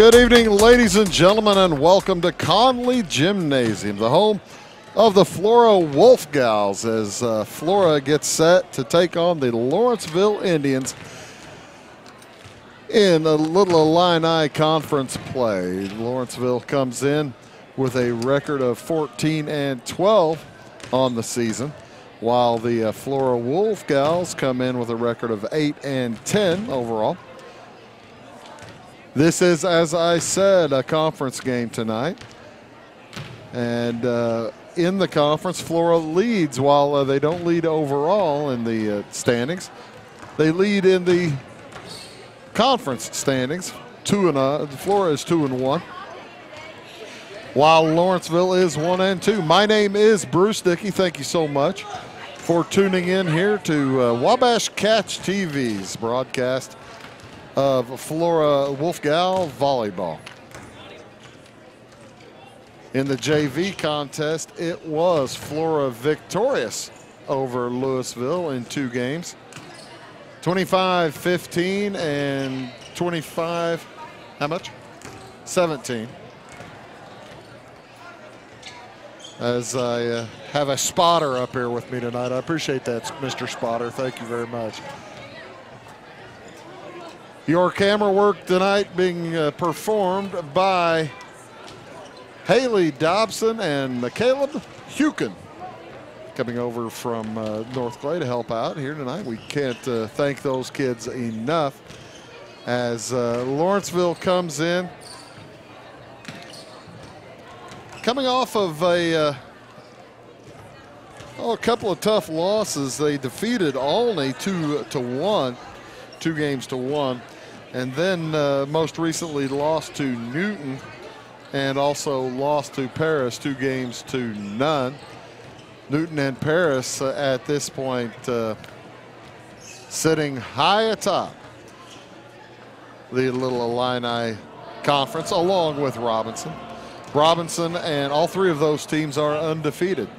Good evening, ladies and gentlemen, and welcome to Conley Gymnasium, the home of the Flora Wolf Gals, as Flora gets set to take on the Lawrenceville Indians in a little Illini conference play. Lawrenceville comes in with a record of 14-12 on the season, while the Flora Wolf Gals come in with a record of 8-10 overall. This is, as I said, a conference game tonight. And in the conference, Flora leads. While they don't lead overall in the standings, they lead in the conference standings. Flora is 2-1, while Lawrenceville is 1-2. My name is Bruce Dickey. Thank you so much for tuning in here to Wabash Catch TV's broadcast of Flora Wolf Gal Volleyball. In the JV contest, it was Flora victorious over Louisville in 2 games. 25-15 and 25, how much? 17. As I have a spotter up here with me tonight. I appreciate that, Mr. Spotter. Thank you very much. Your camera work tonight being performed by Haley Dobson and Caleb Hukin, coming over from North Clay to help out here tonight. We can't thank those kids enough, as Lawrenceville comes in coming off of a couple of tough losses. They defeated Olney 2-1, 2 games to 1, and then most recently lost to Newton, and also lost to Paris 2 games to none. Newton and Paris at this point sitting high atop the Little Illini Conference, along with Robinson. Robinson and all 3 of those teams are undefeated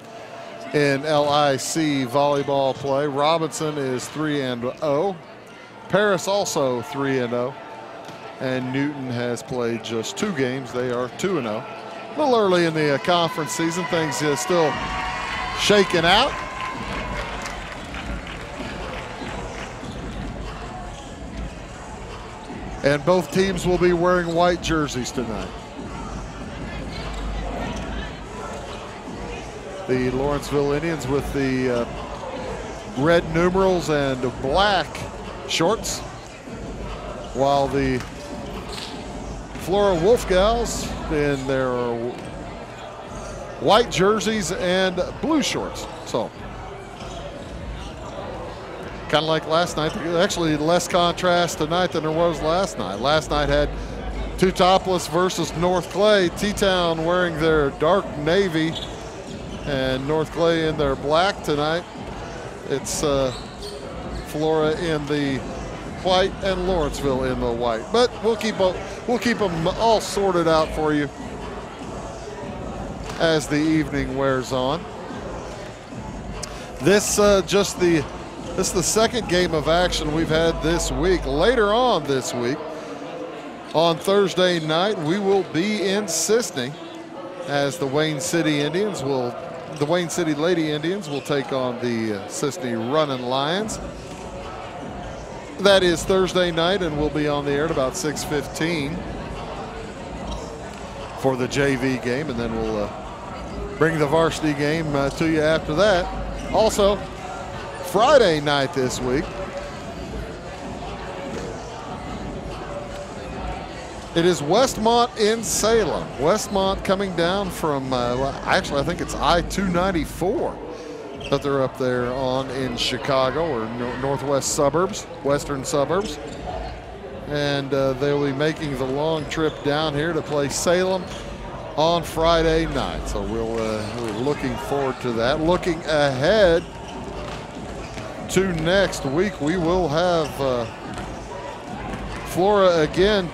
in LIC volleyball play. Robinson is 3-0. Paris also 3-0. And Newton has played just 2 games. They are 2-0. A little early in the conference season. Things still shaking out. And both teams will be wearing white jerseys tonight. The Lawrenceville Indians with the red numerals and black shorts, while the Flora Wolf Gals in their white jerseys and blue shorts. So kind of like last night. Actually less contrast tonight than there was last night. Last night had 2 topless versus North Clay. T-Town wearing their dark navy and North Clay in their black. Tonight it's Flora in the white and Lawrenceville in the white. But we'll keep them all sorted out for you as the evening wears on. This is the second game of action we've had this week. Later on this week, on Thursday night, we will be in Sisney, as the Wayne City Lady Indians will take on the Sisney Runnin' Lions. That is Thursday night, and we'll be on the air at about 6:15 for the JV game, and then we'll bring the varsity game to you after that. Also, Friday night this week, it is Westmont in Salem. Westmont coming down from, actually I think it's I-294 that they're up there on in Chicago, or northwest suburbs, western suburbs. And they'll be making the long trip down here to play Salem on Friday night. So we're looking forward to that. Looking ahead to next week, we will have Flora again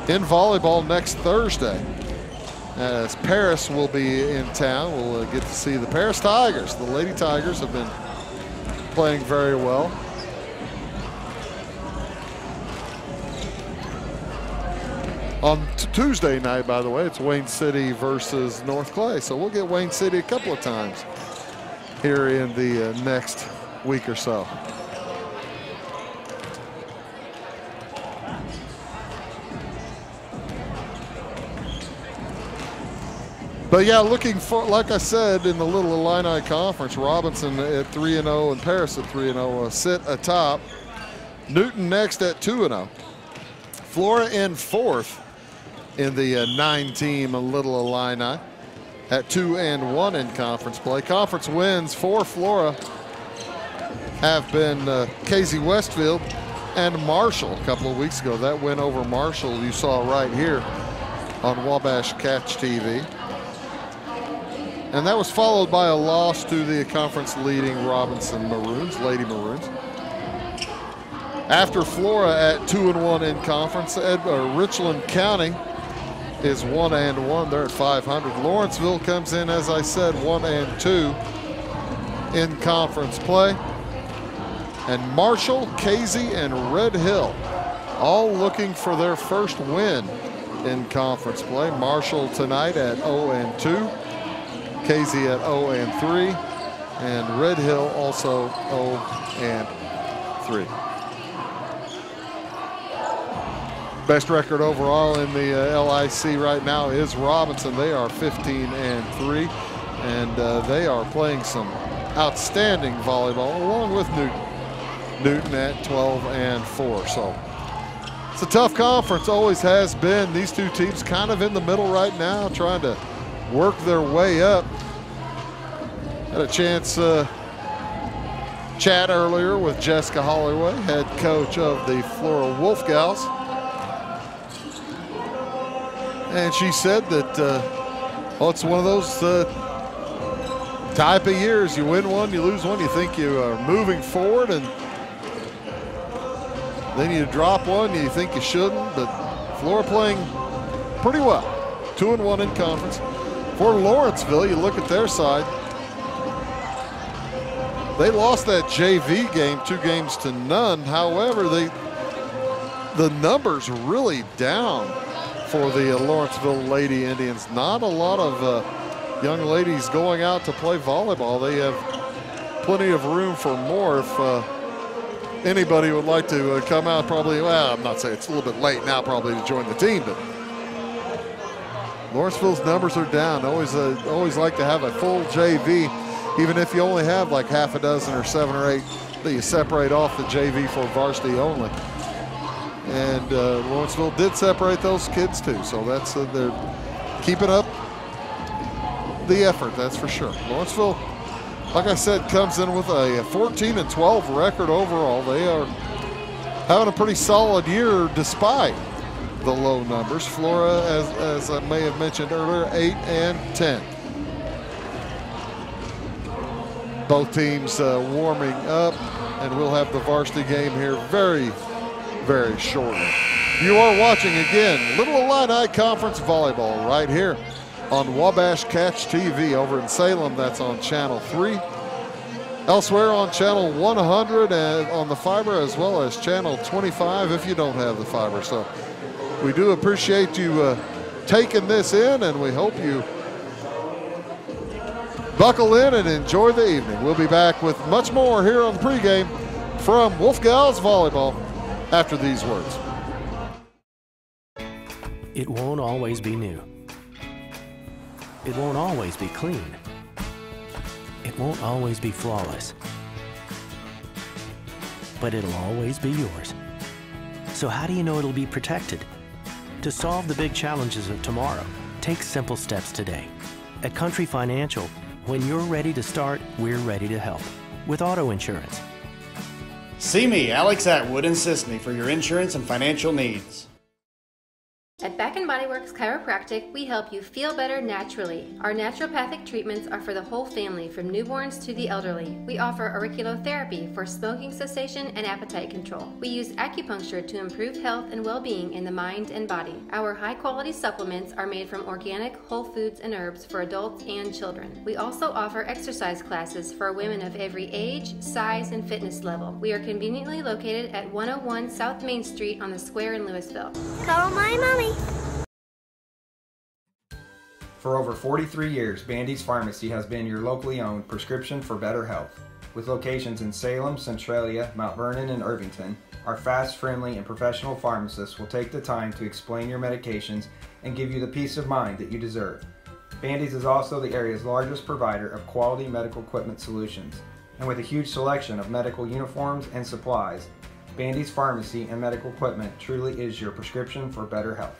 in volleyball next Thursday, as Paris will be in town. We'll get to see the Paris Tigers. The Lady Tigers have been playing very well. On Tuesday night, by the way, it's Wayne City versus North Clay. So we'll get Wayne City a couple of times here in the next week or so. But yeah, looking for, like I said, in the Little Illini Conference, Robinson at 3-0 and Paris at 3-0 sit atop. Newton next at 2-0. Flora in fourth in the 9-team Little Illini at 2-1 in conference play. Conference wins for Flora have been Casey Westfield and Marshall a couple of weeks ago. That win over Marshall you saw right here on Wabash Catch TV. And that was followed by a loss to the conference leading Robinson Maroons, Lady Maroons. After Flora at 2-1 in conference, Richland County is 1-1. They're at 500. Lawrenceville comes in, as I said, 1-2 in conference play. And Marshall, Casey, and Red Hill all looking for their first win in conference play. Marshall tonight at 0-2. Casey at 0-3, and Red Hill also 0-3. Best record overall in the LIC right now is Robinson. They are 15-3, and they are playing some outstanding volleyball along with Newton. Newton at 12-4. So it's a tough conference, always has been. These two teams kind of in the middle right now, trying to work their way up. Had a chance chat earlier with Jessica Holloway, head coach of the Flora Wolf Gals. And she said that, well, it's one of those type of years. You win one, you lose one, you think you are moving forward, and then you drop one, you think you shouldn't. But Flora playing pretty well. 2-1 in conference. For Lawrenceville, you look at their side. They lost that JV game 2-0. However, the numbers really down for the Lawrenceville Lady Indians. Not a lot of young ladies going out to play volleyball. They have plenty of room for more. If anybody would like to come out, probably, well, I'm not saying it's a little bit late now probably to join the team, but Lawrenceville's numbers are down. Always like to have a full JV, even if you only have like half a dozen or 7 or 8 that you separate off the JV for varsity only. And Lawrenceville did separate those kids too, so that's they're keeping up the effort, that's for sure. Lawrenceville, like I said, comes in with a 14-12 record overall. They are having a pretty solid year despite the low numbers. Flora, as I may have mentioned earlier, 8-10. Both teams warming up, and we'll have the varsity game here very, very shortly. You are watching again Little Illini Conference Volleyball right here on Wabash Catch TV over in Salem. That's on Channel 3. Elsewhere on Channel 100 and on the fiber, as well as Channel 25 if you don't have the fiber. So we do appreciate you taking this in, and we hope you buckle in and enjoy the evening. We'll be back with much more here on the pregame from Wolf Gals Volleyball after these words. It won't always be new. It won't always be clean. It won't always be flawless. But it'll always be yours. So how do you know it'll be protected? To solve the big challenges of tomorrow, take simple steps today. At Country Financial, when you're ready to start, we're ready to help. With auto insurance. See me, Alex Atwood in Sisney, for your insurance and financial needs. At Back & Body Works Chiropractic, we help you feel better naturally. Our naturopathic treatments are for the whole family, from newborns to the elderly. We offer auriculotherapy for smoking cessation and appetite control. We use acupuncture to improve health and well-being in the mind and body. Our high-quality supplements are made from organic, whole foods and herbs for adults and children. We also offer exercise classes for women of every age, size, and fitness level. We are conveniently located at 101 South Main Street on the Square in Louisville. Call my mommy. For over 43 years, Bandy's Pharmacy has been your locally owned prescription for better health. With locations in Salem, Centralia, Mount Vernon, and Irvington, our fast, friendly, and professional pharmacists will take the time to explain your medications and give you the peace of mind that you deserve. Bandy's is also the area's largest provider of quality medical equipment solutions. And with a huge selection of medical uniforms and supplies, Bandy's Pharmacy and Medical Equipment truly is your prescription for better health.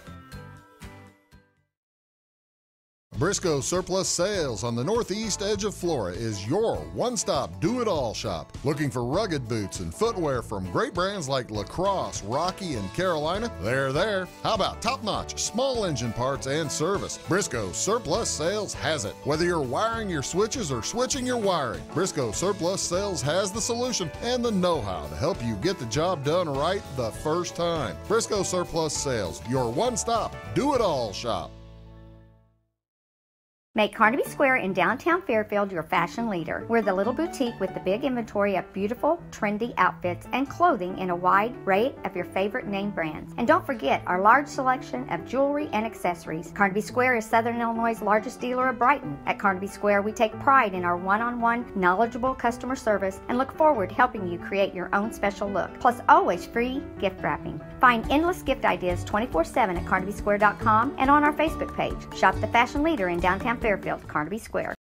Briscoe Surplus Sales on the northeast edge of Flora is your one-stop do-it-all shop. Looking for rugged boots and footwear from great brands like Lacrosse, Rocky, and Carolina? They're there. How about top-notch small engine parts and service? Briscoe Surplus Sales has it. Whether you're wiring your switches or switching your wiring, Briscoe Surplus Sales has the solution and the know-how to help you get the job done right the first time. Briscoe Surplus Sales, your one-stop do-it-all shop. Make Carnaby Square in downtown Fairfield your fashion leader. We're the little boutique with the big inventory of beautiful, trendy outfits and clothing in a wide array of your favorite name brands. And don't forget our large selection of jewelry and accessories. Carnaby Square is Southern Illinois' largest dealer of Brighton. At Carnaby Square, we take pride in our one-on-one, knowledgeable customer service and look forward to helping you create your own special look. Plus, always free gift wrapping. Find endless gift ideas 24/7 at CarnabySquare.com and on our Facebook page. Shop the fashion leader in downtown Fairfield, Carnaby Square.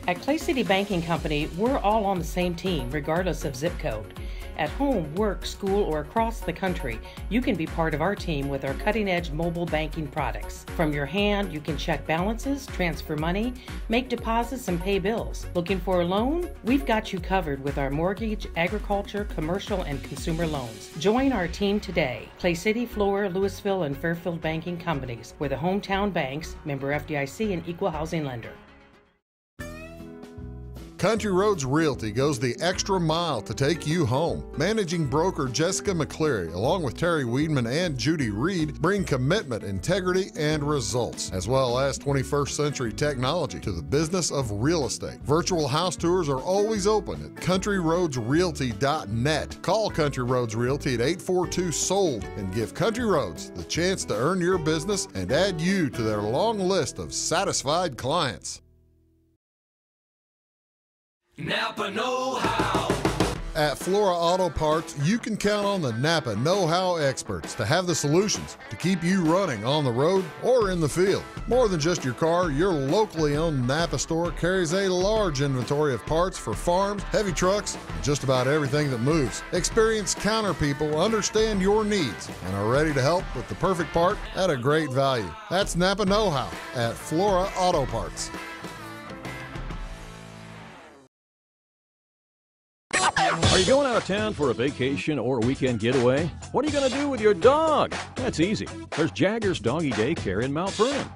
At Clay City Banking Company, we're all on the same team, regardless of zip code. At home, work, school, or across the country, you can be part of our team with our cutting-edge mobile banking products. From your hand, you can check balances, transfer money, make deposits, and pay bills. Looking for a loan? We've got you covered with our mortgage, agriculture, commercial, and consumer loans. Join our team today. Clay City, Flora, Louisville, and Fairfield Banking Companies. We're the hometown banks, member FDIC, and equal housing lender. Country Roads Realty goes the extra mile to take you home. Managing broker Jessica McCleary, along with Terry Weedman and Judy Reed, bring commitment, integrity, and results, as well as 21st century technology to the business of real estate. Virtual house tours are always open at countryroadsrealty.net. Call Country Roads Realty at 842-SOLD and give Country Roads the chance to earn your business and add you to their long list of satisfied clients. Napa know-how. At Flora Auto Parts, you can count on the Napa know-how experts to have the solutions to keep you running on the road or in the field. More than just your car, your locally owned Napa store carries a large inventory of parts for farms, heavy trucks, and just about everything that moves. Experienced counter people understand your needs and are ready to help with the perfect part at a great value. That's Napa know-how at Flora Auto Parts. Are you going out of town for a vacation or a weekend getaway? What are you going to do with your dog? That's easy. There's Jaggers Doggy Daycare in Mount Vernon.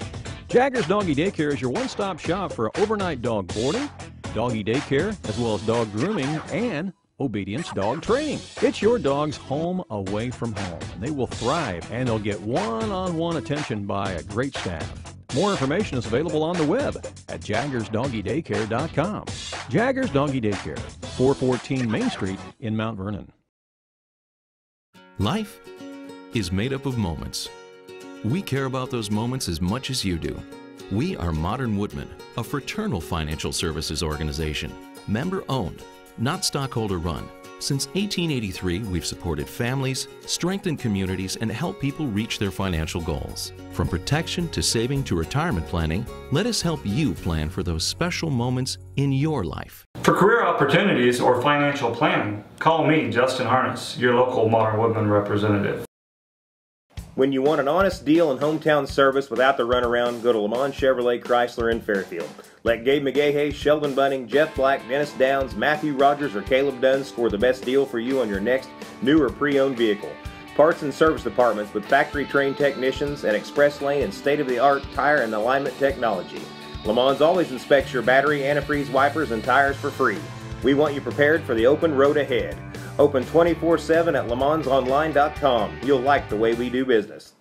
Jaggers Doggy Daycare is your one-stop shop for overnight dog boarding, doggy daycare, as well as dog grooming and obedience dog training. It's your dog's home away from home. They will thrive and they'll get one-on-one attention by a great staff. More information is available on the web at jaggersdoggydaycare.com. Jaggers Doggy Daycare, 414 Main Street in Mount Vernon. Life is made up of moments. We care about those moments as much as you do. We are Modern Woodmen, a fraternal financial services organization, member-owned, not stockholder-run. Since 1883, we've supported families, strengthened communities, and helped people reach their financial goals. From protection to saving to retirement planning, let us help you plan for those special moments in your life. For career opportunities or financial planning, call me, Justin Harness, your local Modern Woodman representative. When you want an honest deal and hometown service without the runaround, go to Lamont Chevrolet Chrysler in Fairfield. Let Gabe McGahey, Sheldon Bunning, Jeff Black, Dennis Downs, Matthew Rogers, or Caleb Dunn score the best deal for you on your next new or pre-owned vehicle. Parts and service departments with factory-trained technicians and express lane and state-of-the-art tire and alignment technology. Lamont's always inspects your battery, antifreeze, wipers, and tires for free. We want you prepared for the open road ahead. Open 24/7 at LaMonsOnline.com. You'll like the way we do business.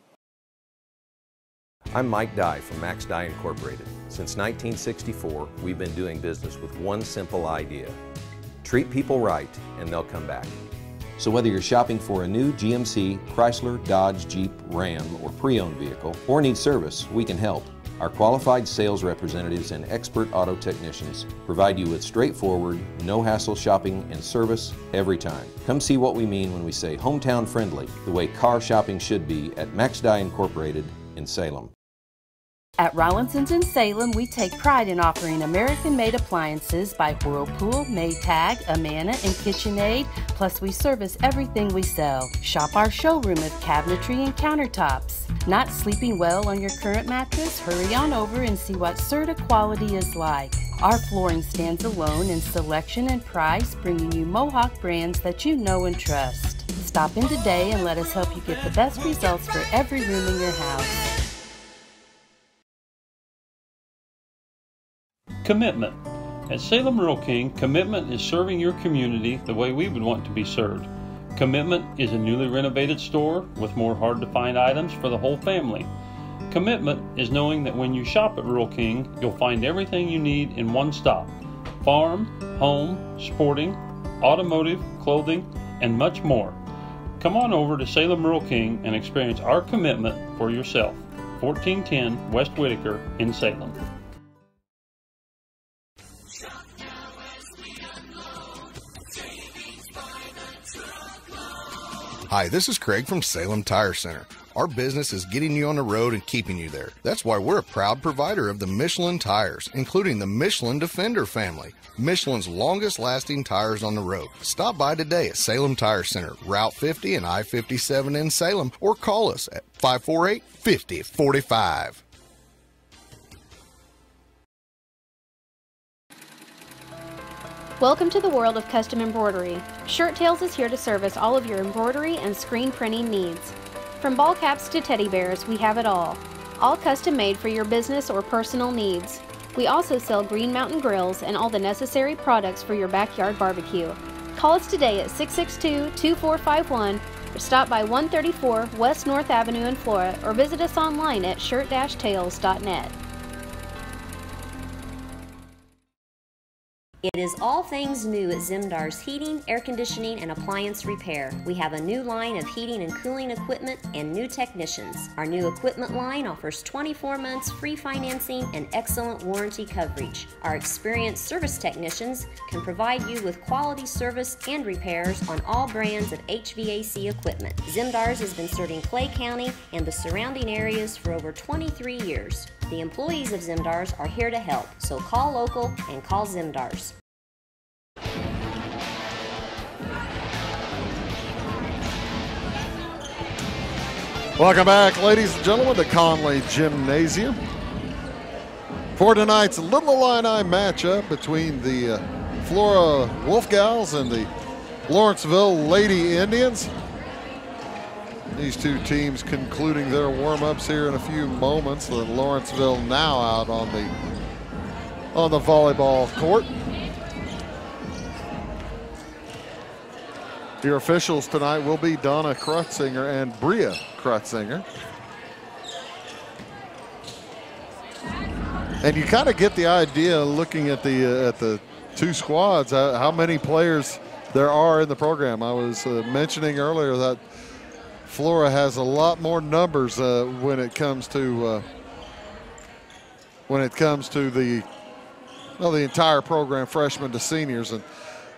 I'm Mike Dye from Max Dye Incorporated. Since 1964, we've been doing business with one simple idea. Treat people right and they'll come back. So whether you're shopping for a new GMC, Chrysler, Dodge, Jeep, Ram, or pre-owned vehicle, or need service, we can help. Our qualified sales representatives and expert auto technicians provide you with straightforward, no-hassle shopping and service every time. Come see what we mean when we say hometown friendly, the way car shopping should be at Max Dye Incorporated in Salem. At Rollinson's in Salem, we take pride in offering American-made appliances by Whirlpool, Maytag, Amana, and KitchenAid, plus we service everything we sell. Shop our showroom of cabinetry and countertops. Not sleeping well on your current mattress? Hurry on over and see what Serta quality is like. Our flooring stands alone in selection and price, bringing you Mohawk brands that you know and trust. Stop in today and let us help you get the best results for every room in your house. Commitment. At Salem Rural King, Commitment is serving your community the way we would want to be served. Commitment is a newly renovated store with more hard-to-find items for the whole family. Commitment is knowing that when you shop at Rural King, you'll find everything you need in one stop. Farm, home, sporting, automotive, clothing, and much more. Come on over to Salem Rural King and experience our commitment for yourself. 1410 West Whitaker in Salem. Hi, this is Craig from Salem Tire Center. Our business is getting you on the road and keeping you there. That's why we're a proud provider of the Michelin tires, including the Michelin Defender family, Michelin's longest lasting tires on the road. Stop by today at Salem Tire Center, Route 50 and I-57 in Salem, or call us at 548-5045. Welcome to the world of custom embroidery. Shirt Tales is here to service all of your embroidery and screen printing needs. From ball caps to teddy bears, we have it all. All custom made for your business or personal needs. We also sell Green Mountain grills and all the necessary products for your backyard barbecue. Call us today at 662-2451 or stop by 134 West North Avenue in Flora or visit us online at shirt-tales.net. It is all things new at Zimdar's Heating, Air Conditioning, and Appliance Repair. We have a new line of heating and cooling equipment and new technicians. Our new equipment line offers 24 months free financing and excellent warranty coverage. Our experienced service technicians can provide you with quality service and repairs on all brands of HVAC equipment. Zimdar's has been serving Clay County and the surrounding areas for over 23 years. The employees of Zimdar's are here to help, so call local and call Zimdar's. Welcome back, ladies and gentlemen, to Conley Gymnasium for tonight's Little Illini matchup between the Flora Wolf Gals and the Lawrenceville Lady Indians. These two teams concluding their warm-ups here in a few moments. The Lawrenceville now out on the volleyball court. Your officials tonight will be Donna Krutzinger and Bria Krutzinger. And you kind of get the idea looking at the two squads, how many players there are in the program. I was mentioning earlier that Flora has a lot more numbers when it comes to the entire program, freshmen to seniors,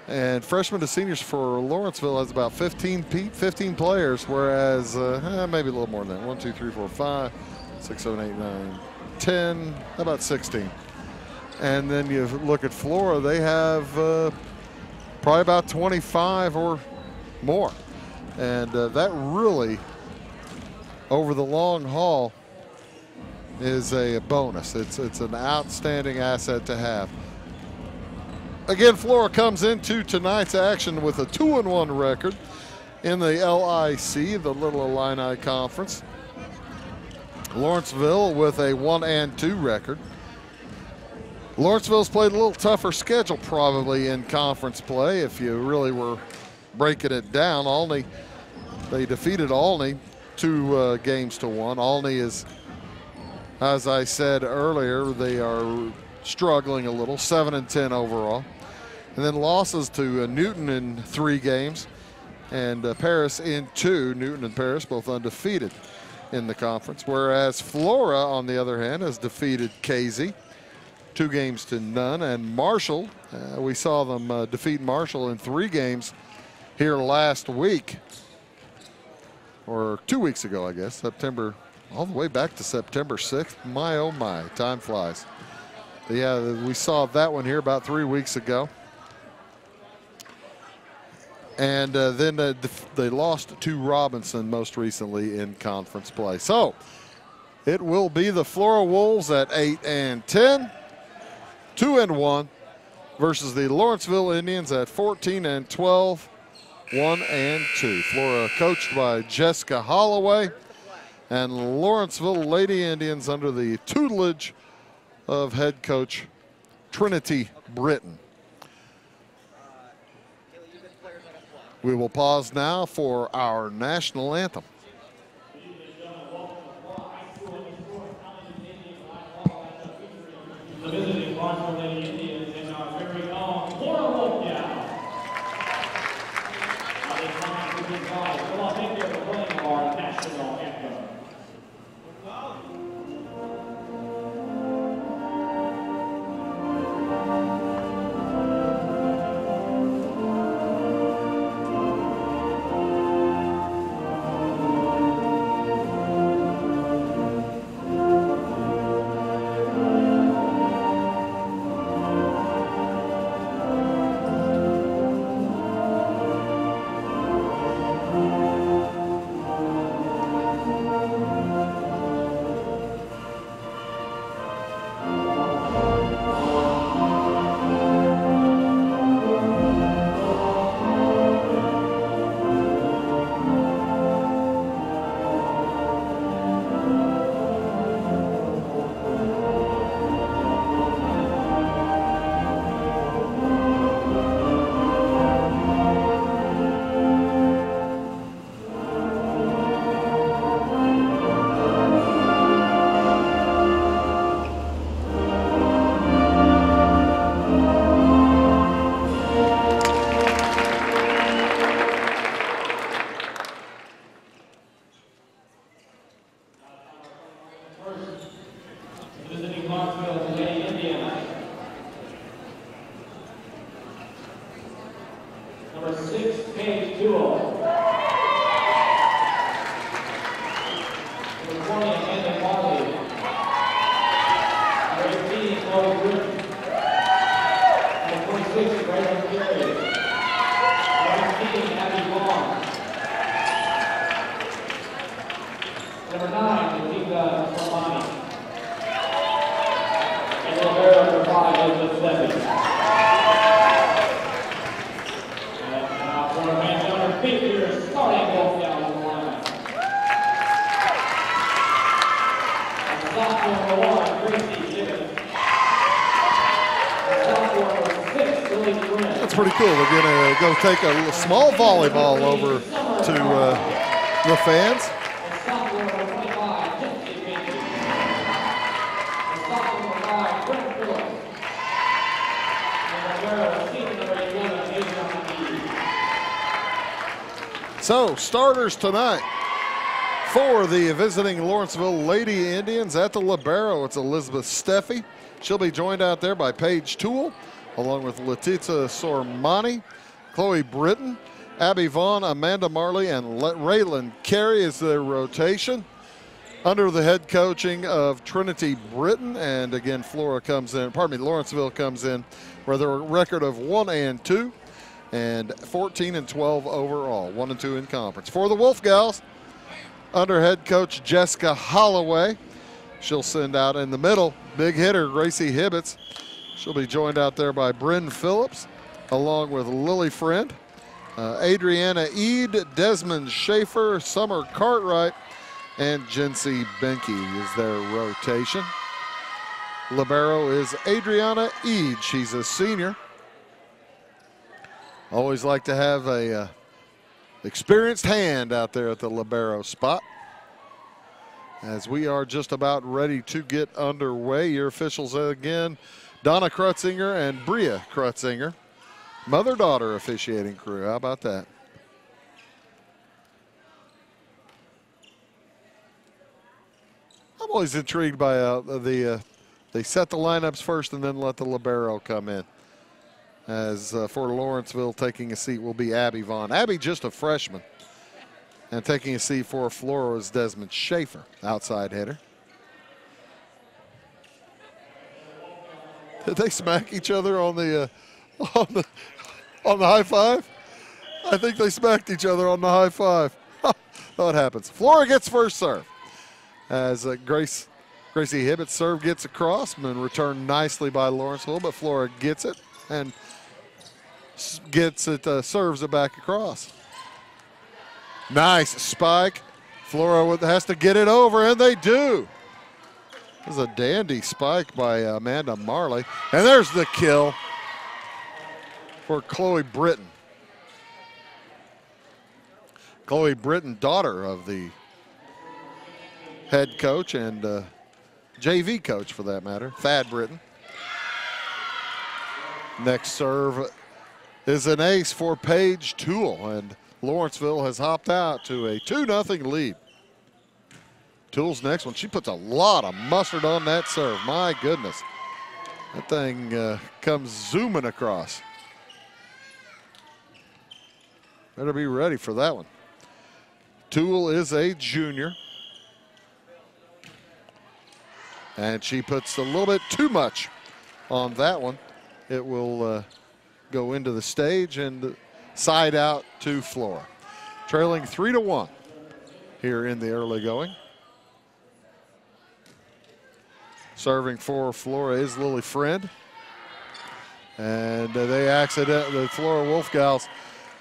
and freshmen to seniors for Lawrenceville has about 15 players, whereas maybe a little more than that. 1, 2, 3, 4, 5, 6, 7, 8, 9, 10, about 16. And then you look at Flora, they have probably about 25 or more. And that really, over the long haul, is a bonus. It's an outstanding asset to have. Again, Flora comes into tonight's action with a 2-1 record in the LIC, the Little Illini Conference. Lawrenceville with a 1-2 record. Lawrenceville's played a little tougher schedule probably in conference play if you really were breaking it down. Olney, they defeated Olney 2 games to 1. Olney is, as I said earlier, they are struggling a little, 7-10 overall. And then losses to Newton in 3 games and Paris in 2. Newton and Paris both undefeated. in the conference, whereas Flora, on the other hand, has defeated Casey 2-0, and Marshall, we saw them defeat Marshall in 3 games here last week, or 2 weeks ago, I guess, September, all the way back to September 6th. My, oh my, time flies. But yeah, we saw that one here about 3 weeks ago. And then they lost to Robinson most recently in conference play. So it will be the Flora Wolves at 8-10, 2-1, versus the Lawrenceville Indians at 14-12, 1-2. Flora coached by Jessica Holloway, and Lawrenceville Lady Indians under the tutelage of head coach Trinity Britton. We will pause now for our national anthem. The visiting Lawrenceville Lady Indians and our very own Flora Wolf now. Come on, take care of playing our national anthem. That's pretty cool. We're going to go take a small volleyball over to the fans. So, starters tonight for the visiting Lawrenceville Lady Indians at the libero. It's Elizabeth Steffi. She'll be joined out there by Paige Toole, along with Letizia Sormani, Chloe Britton, Abby Vaughn, Amanda Marley, and Raylan Carey is their rotation under the head coaching of Trinity Britton. And again, Lawrenceville comes in with a record of 1-2. And 14-12 overall, 1-2 in conference. For the Wolf Gals, under head coach Jessica Holloway, she'll send out in the middle big hitter Gracie Hibbets. She'll be joined out there by Bryn Phillips, along with Lily Friend, Adriana Ead, Desmond Schaefer, Summer Cartwright, and Jency Benke is their rotation. Libero is Adriana Ead. She's a senior. Always like to have a experienced hand out there at the libero spot. As we are just about ready to get underway, your officials again, Donna Krutzinger and Bria Krutzinger, mother-daughter officiating crew. How about that? I'm always intrigued by they set the lineups first and then let the libero come in. As for Lawrenceville, taking a seat will be Abby Vaughn. Abby just a freshman. And taking a seat for Flora is Desmond Schaefer, outside hitter. Did they smack each other on the high five? I think they smacked each other on the high five. That happens. Flora gets first serve. As Gracie Hibbett's serve gets across and returned nicely by Lawrenceville, but Flora gets it and serves it back across. Nice spike. Flora has to get it over, and they do. This is a dandy spike by Amanda Marley. And there's the kill for Chloe Britton. Chloe Britton, daughter of the head coach and JV coach for that matter, Thad Britton. Next serve is an ace for Paige Toole, and Lawrenceville has hopped out to a 2-0 lead. Toole's next one. She puts a lot of mustard on that serve. My goodness. That thing comes zooming across. Better be ready for that one. Toole is a junior. And she puts a little bit too much on that one. It will go into the stage and side out to Flora. Trailing 3-1 here in the early going. Serving for Flora is Lily Friend. And the Flora Wolf Gals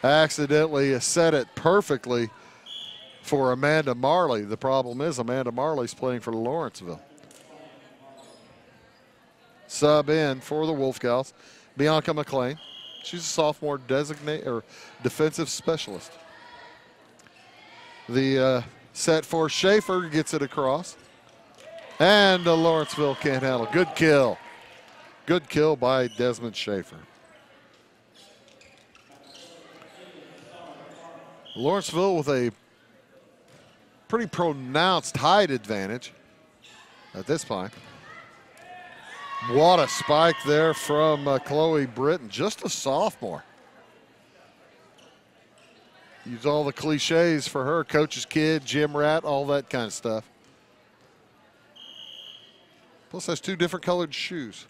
accidentally set it perfectly for Amanda Marley. The problem is Amanda Marley's playing for Lawrenceville. Sub in for the Wolf Gals, Bianca McLean. She's a sophomore defensive specialist. The set for Schaefer gets it across. And Lawrenceville can't handle. Good kill. Good kill by Desmond Schaefer. Lawrenceville with a pretty pronounced height advantage at this point. What a spike there from Chloe Britton, just a sophomore. Use all the cliches for her, coach's kid, gym rat, all that kind of stuff. Plus has 2 different colored shoes.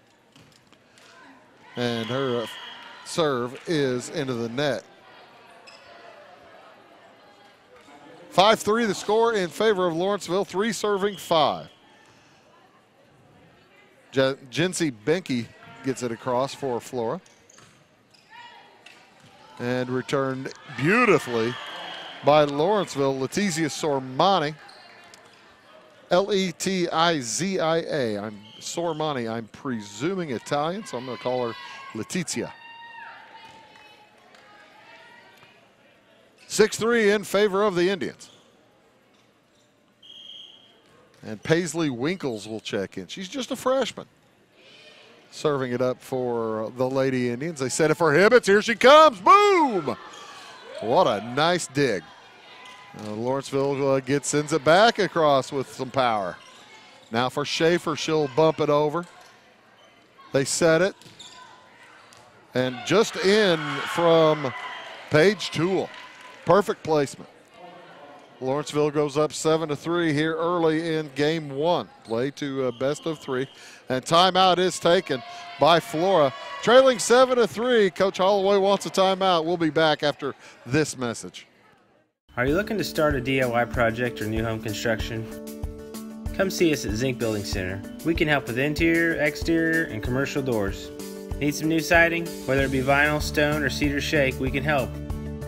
And her serve is into the net. 5-3 the score in favor of Lawrenceville, 3 serving 5. Jinsey Benke gets it across for Flora. And returned beautifully by Lawrenceville, Letizia Sormani. L-E-T-I-Z-I-A. I'm Sormani. I'm presuming Italian, so I'm going to call her Letizia. 6-3 in favor of the Indians. And Paisley Winkles will check in. She's just a freshman. Serving it up for the Lady Indians. They set it for Hibbets. Here she comes. Boom! What a nice dig. Lawrenceville sends it back across with some power. Now for Schaefer, she'll bump it over. They set it. And just in from Paige Toole. Perfect placement. Lawrenceville goes up 7-3 here early in game 1. Play to best of 3. And timeout is taken by Flora. Trailing 7-3, Coach Holloway wants a timeout. We'll be back after this message. Are you looking to start a DIY project or new home construction? Come see us at Zinc Building Center. We can help with interior, exterior, and commercial doors. Need some new siding? Whether it be vinyl, stone, or cedar shake, we can help.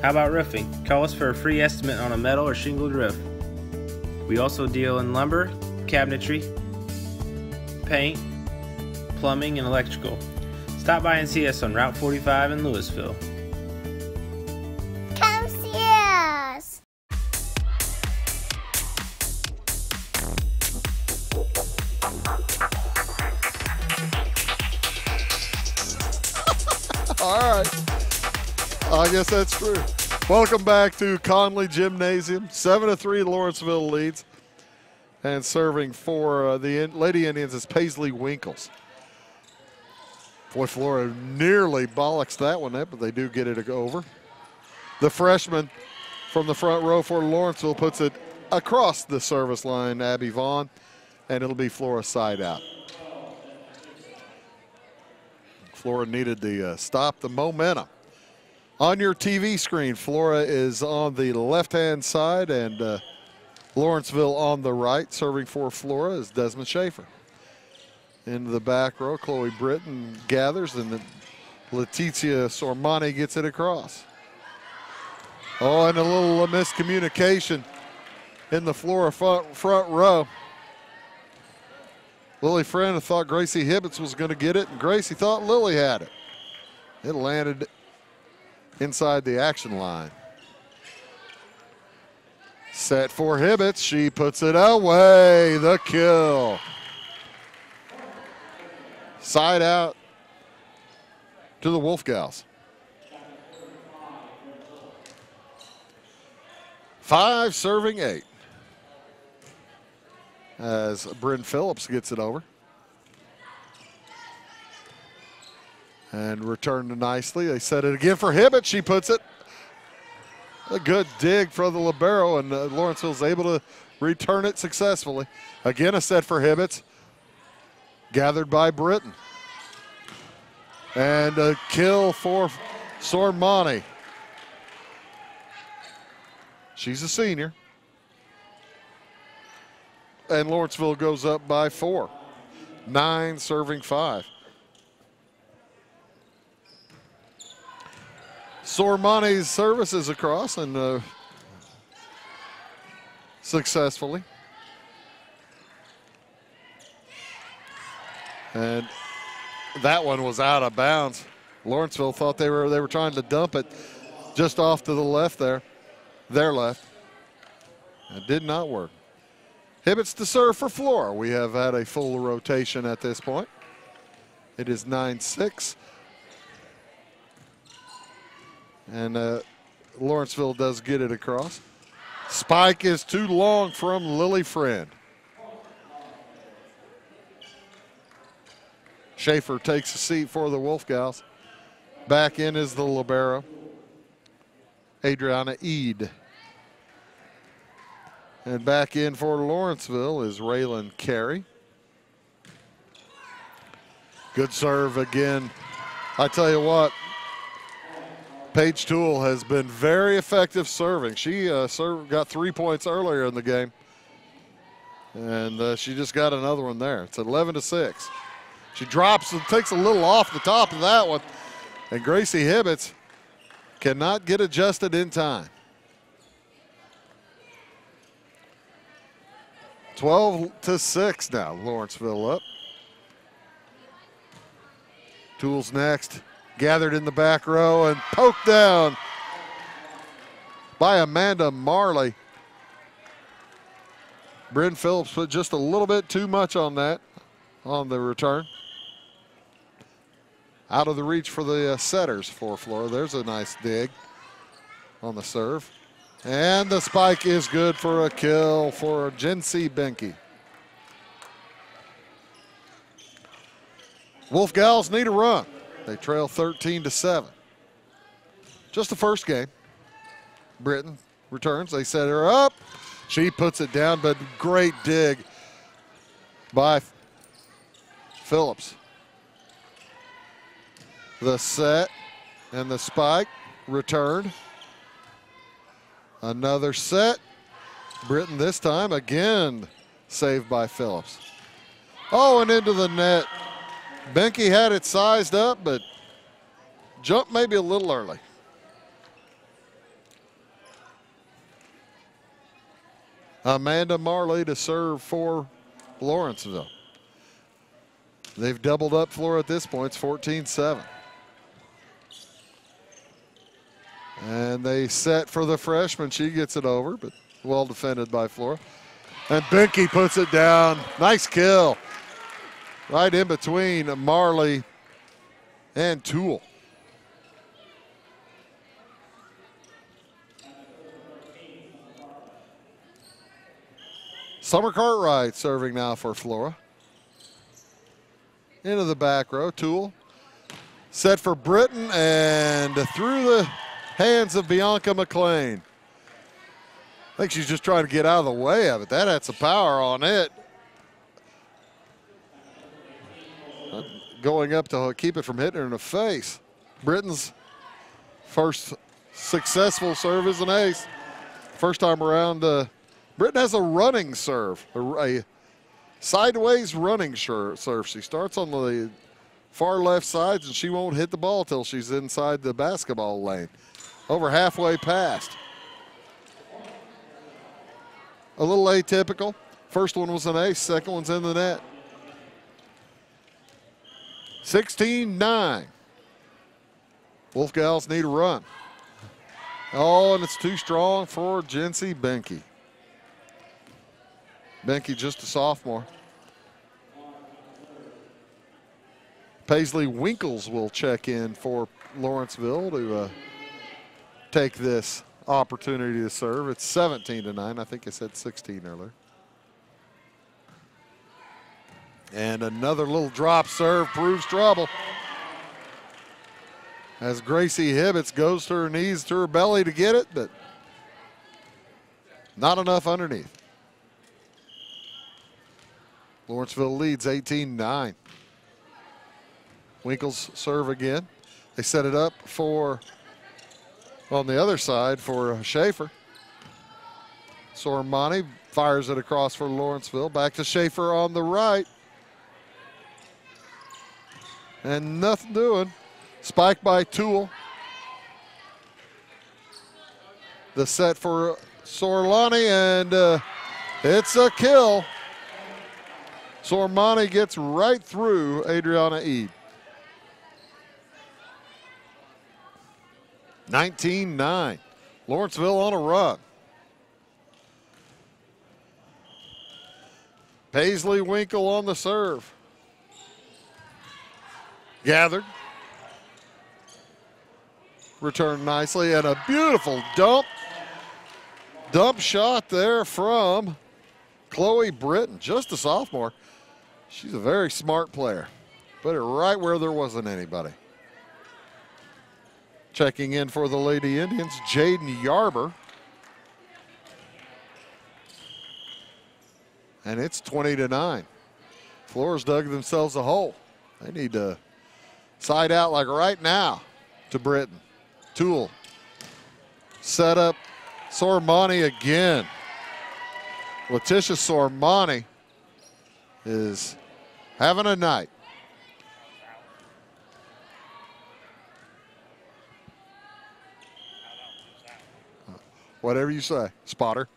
How about roofing? Call us for a free estimate on a metal or shingled roof. We also deal in lumber, cabinetry, paint, plumbing, and electrical. Stop by and see us on Route 45 in Louisville. Come see us! All right. I guess that's true. Welcome back to Conley Gymnasium. 7-3 Lawrenceville leads. And serving for the Lady Indians is Paisley Winkles. Boy, Flora nearly bollocks that one up, but they do get it over. The freshman from the front row for Lawrenceville puts it across the service line, Abby Vaughn, and it'll be Flora side out. Flora needed to stop the momentum. On your TV screen, Flora is on the left-hand side and Lawrenceville on the right. Serving for Flora is Desmond Schaefer. Into the back row, Chloe Britton gathers, and then Leticia Sormani gets it across. Oh, and a little miscommunication in the Flora front row. Lily Friend thought Gracie Hibbets was going to get it, and Gracie thought Lily had it. It landed inside the action line. Set for Hibbets. She puts it away. The kill. Side out to the Wolf Gals. 5 serving 8. As Bryn Phillips gets it over. And returned nicely. They set it again for Hibbett. She puts it. A good dig for the libero, and Lawrenceville's able to return it successfully. Again, a set for Hibbets. Gathered by Britton. And a kill for Sormani. She's a senior. And Lawrenceville goes up by 4. 9 serving 5. Sormani's service is across and successfully. And that one was out of bounds. Lawrenceville thought they were trying to dump it just off to the left there, their left. It did not work. Hibbets to serve for Flora. We have had a full rotation at this point. It is 9-6. And Lawrenceville does get it across. Spike is too long from Lily Friend. Schaefer takes a seat for the Wolf Gals. Back in is the libero, Adriana Eade. And back in for Lawrenceville is Raylan Carey. Good serve again. I tell you what, Paige Toole has been very effective serving. She got 3 points earlier in the game. And she just got another one there. It's 11-6. She drops and takes a little off the top of that one. And Gracie Hibbets cannot get adjusted in time. 12-6 now, Lawrenceville up. Tools next, gathered in the back row and poked down by Amanda Marley. Bryn Phillips put just a little bit too much on that, on the return. Out of the reach for the setters for Flora. There's a nice dig on the serve. And the spike is good for a kill for Jency Benke. Wolf Gals need a run. They trail 13-7. Just the first game. Britton returns. They set her up. She puts it down, but great dig by Phillips. The set and the spike returned. Another set. Britton this time again saved by Phillips. Oh, and into the net. Benke had it sized up, but jumped maybe a little early. Amanda Marley to serve for Lawrenceville. They've doubled up Flora at this point. It's 14-7. And they set for the freshman. She gets it over, but well defended by Flora. And Benke puts it down. Nice kill. Right in between Marley and Toole. Summer Cartwright serving now for Flora. Into the back row, Toole. Set for Britton and through the hands of Bianca McLean. I think she's just trying to get out of the way of it. That had some power on it. Going up to keep it from hitting her in the face. Britton's first successful serve is an ace. First time around, Britton has a running serve, a sideways running serve. She starts on the far left side, and she won't hit the ball till she's inside the basketball lane. Over halfway past. A little atypical. First one was an ace, second one's in the net. 16-9. Wolf Gals need a run. Oh, and it's too strong for Jency Benke. Benke just a sophomore. Paisley Winkles will check in for Lawrenceville to take this opportunity to serve. It's 17-9. I think I said 16 earlier. And another little drop serve proves trouble. As Gracie Hibbets goes to her knees, to her belly to get it, but not enough underneath. Lawrenceville leads 18-9. Winkles serve again. They set it up for, on the other side, for Schaefer. Sormani fires it across for Lawrenceville. Back to Schaefer on the right. And nothing doing. Spike by Toole. The set for Sorlani, and it's a kill. Sormani gets right through Adriana Eade. 19-9. Lawrenceville on a run. Paisley Winkle on the serve. Gathered. Returned nicely, and a beautiful dump shot there from Chloe Britton, just a sophomore. She's a very smart player. Put it right where there wasn't anybody. Checking in for the Lady Indians, Jaden Yarber. And it's 20-9. Flora's dug themselves a hole. They need to side out like right now to Britton. Toole. Set up Sormani again. Letitia Sormani is having a night. Whatever you say, spotter.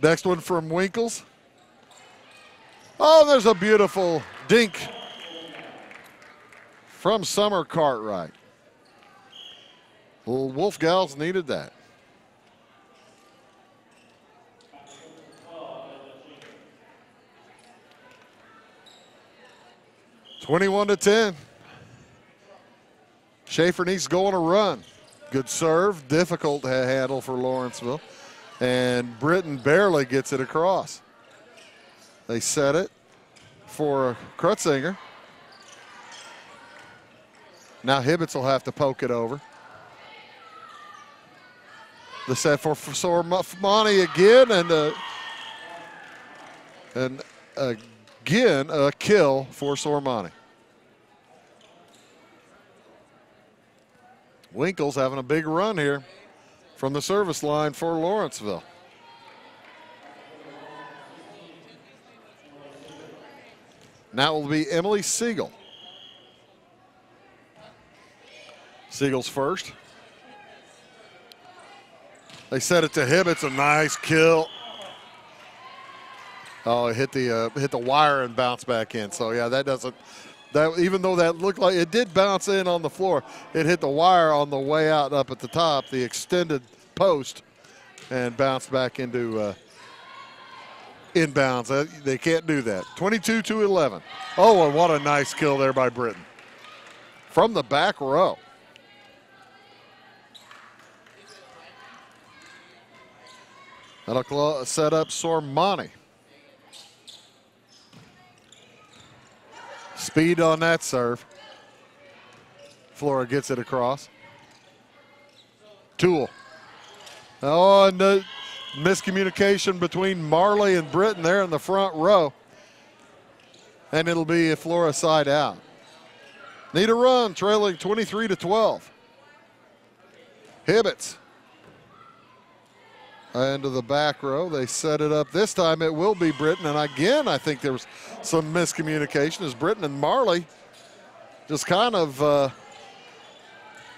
Next one from Winkles. Oh, there's a beautiful dink from Summer Cartwright. Well, Wolf Gals needed that. (21-10). Schaefer needs to go on a run. Good serve, difficult to handle for Lawrenceville. And Britton barely gets it across. They set it for Krutzinger. Now Hibbets will have to poke it over. The set for Sormani again, and again a kill for Sormani. Winkles having a big run here from the service line for Lawrenceville. Now it will be Emily Siegel. Siegel's first. They set it to Hibbets, a nice kill. Oh, it hit the wire and bounced back in. So yeah, that doesn't. That, even though that looked like it did bounce in on the floor, it hit the wire on the way out up at the top, the extended post, and bounced back into inbounds. They can't do that. 22-11. Oh, and what a nice kill there by Britton. From the back row. That'll set up Sormani. Speed on that serve. Flora gets it across. Toole. Oh, and the miscommunication between Marley and Britton there in the front row. And it'll be a Flora side out. Need a run, trailing 23-12. Hibbets. Into the back row. They set it up. This time it will be Britton. And again, I think there was some miscommunication as Britton and Marley just kind of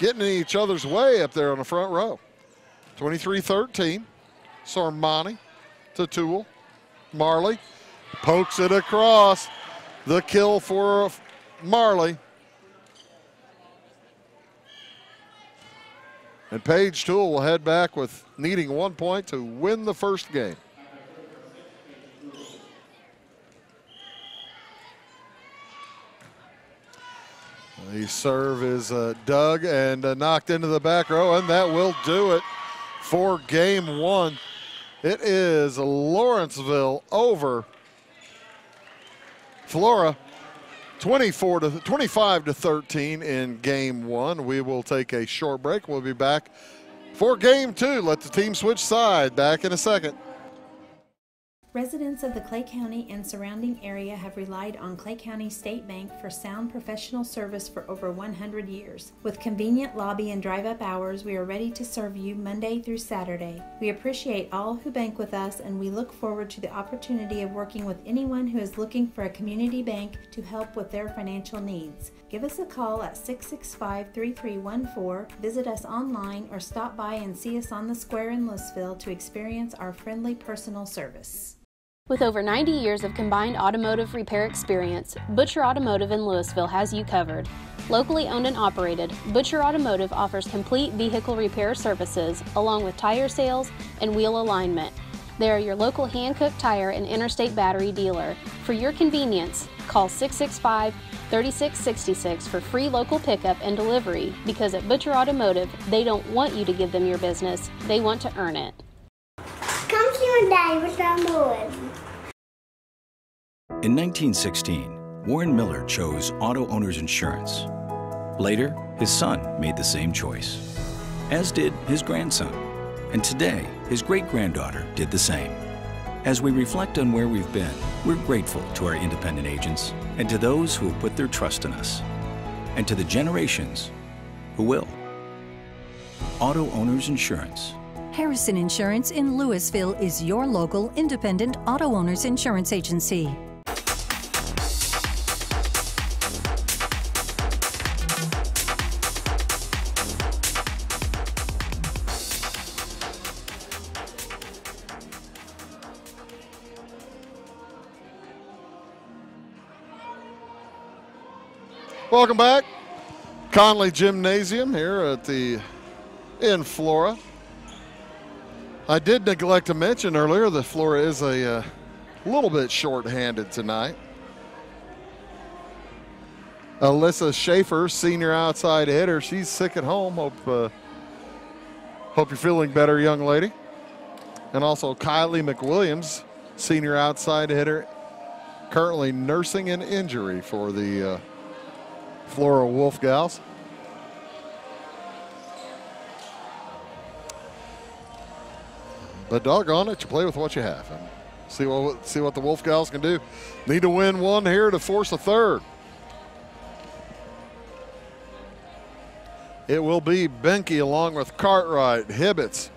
getting in each other's way up there on the front row. 23-13. Sormani to Toole. Marley pokes it across. The kill for Marley. And Paige Toole will head back with needing 1 point to win the first game. The serve is dug and knocked into the back row, and that will do it for game one. It is Lawrenceville over Flora, 25-13 in game one. We will take a short break. We'll be back for game two. Let the team switch side. Back in a second. Residents of the Clay County and surrounding area have relied on Clay County State Bank for sound professional service for over 100 years. With convenient lobby and drive-up hours, we are ready to serve you Monday through Saturday. We appreciate all who bank with us, and we look forward to the opportunity of working with anyone who is looking for a community bank to help with their financial needs. Give us a call at 665-3314, visit us online, or stop by and see us on the square in Louisville to experience our friendly personal service. With over 90 years of combined automotive repair experience, Butcher Automotive in Louisville has you covered. Locally owned and operated, Butcher Automotive offers complete vehicle repair services along with tire sales and wheel alignment. They are your local hand-cooked tire and interstate battery dealer. For your convenience, call 665-3666 for free local pickup and delivery, because at Butcher Automotive, they don't want you to give them your business, they want to earn it. Come see my daddy with our boys. In 1916, Warren Miller chose Auto Owners Insurance. Later, his son made the same choice, as did his grandson. And today, his great-granddaughter did the same. As we reflect on where we've been, we're grateful to our independent agents and to those who have put their trust in us, and to the generations who will. Auto Owners Insurance. Harrison Insurance in Louisville is your local independent auto owners insurance agency. Welcome back. Conley Gymnasium here in Flora. I did neglect to mention earlier that Flora is a little bit short-handed tonight. Alyssa Schaefer, senior outside hitter. She's sick at home. Hope you're feeling better, young lady. And also Kylie McWilliams, senior outside hitter, currently nursing an injury for the Flora Wolf Gals. But doggone it, you play with what you have. And see what the Wolf Gals can do. Need to win one here to force a third. It will be Benke along with Cartwright, Hibbets,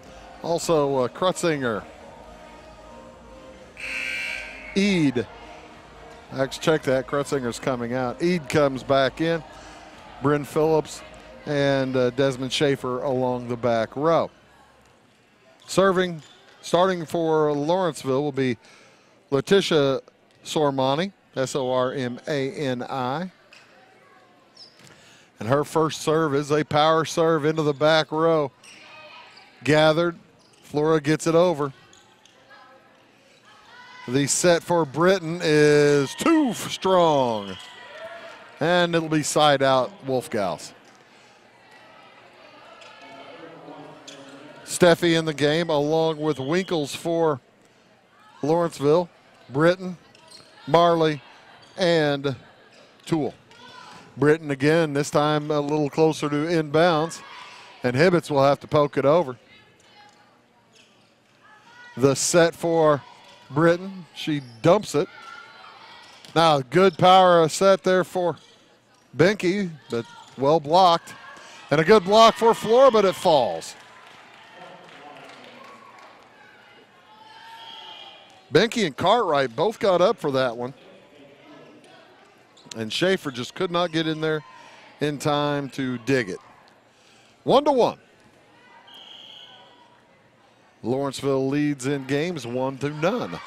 also Krutzinger, Ead. Actually, check that. Krutzinger's coming out. Ead comes back in. Bryn Phillips and Desmond Schaefer along the back row. Serving, starting for Lawrenceville, will be Letitia Sormani, S-O-R-M-A-N-I. And her first serve is a power serve into the back row. Gathered. Flora gets it over. The set for Britton is too strong. And it'll be side out Wolf Gals. Steffi in the game along with Winkles for Lawrenceville, Britton, Marley, and Tool. Britton again, this time a little closer to inbounds, and Hibbets will have to poke it over. The set for Britton. She dumps it. Now, good power set there for Benke, but well blocked. And a good block for Flora, but it falls. Benke and Cartwright both got up for that one. And Schaefer just could not get in there in time to dig it. 1-1. Lawrenceville leads in games 1-0.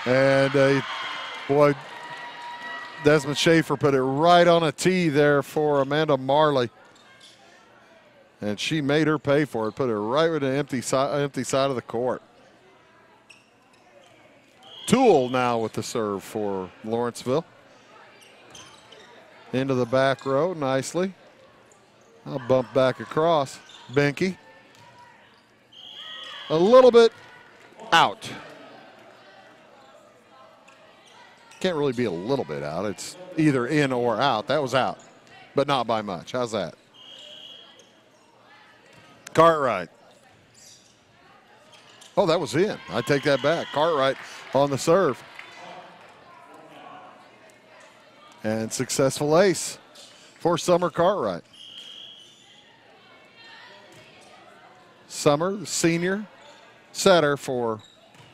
And boy, Desmond Schaefer put it right on a tee there for Amanda Marley. And she made her pay for it, put it right with an empty side of the court. Tool now with the serve for Lawrenceville. Into the back row nicely. I'll bump back across. Benke. A little bit out. Can't really be a little bit out. It's either in or out. That was out, but not by much. How's that? Cartwright. Oh, that was in. I take that back. Cartwright on the serve. And successful ace for Summer Cartwright. Summer, the senior setter for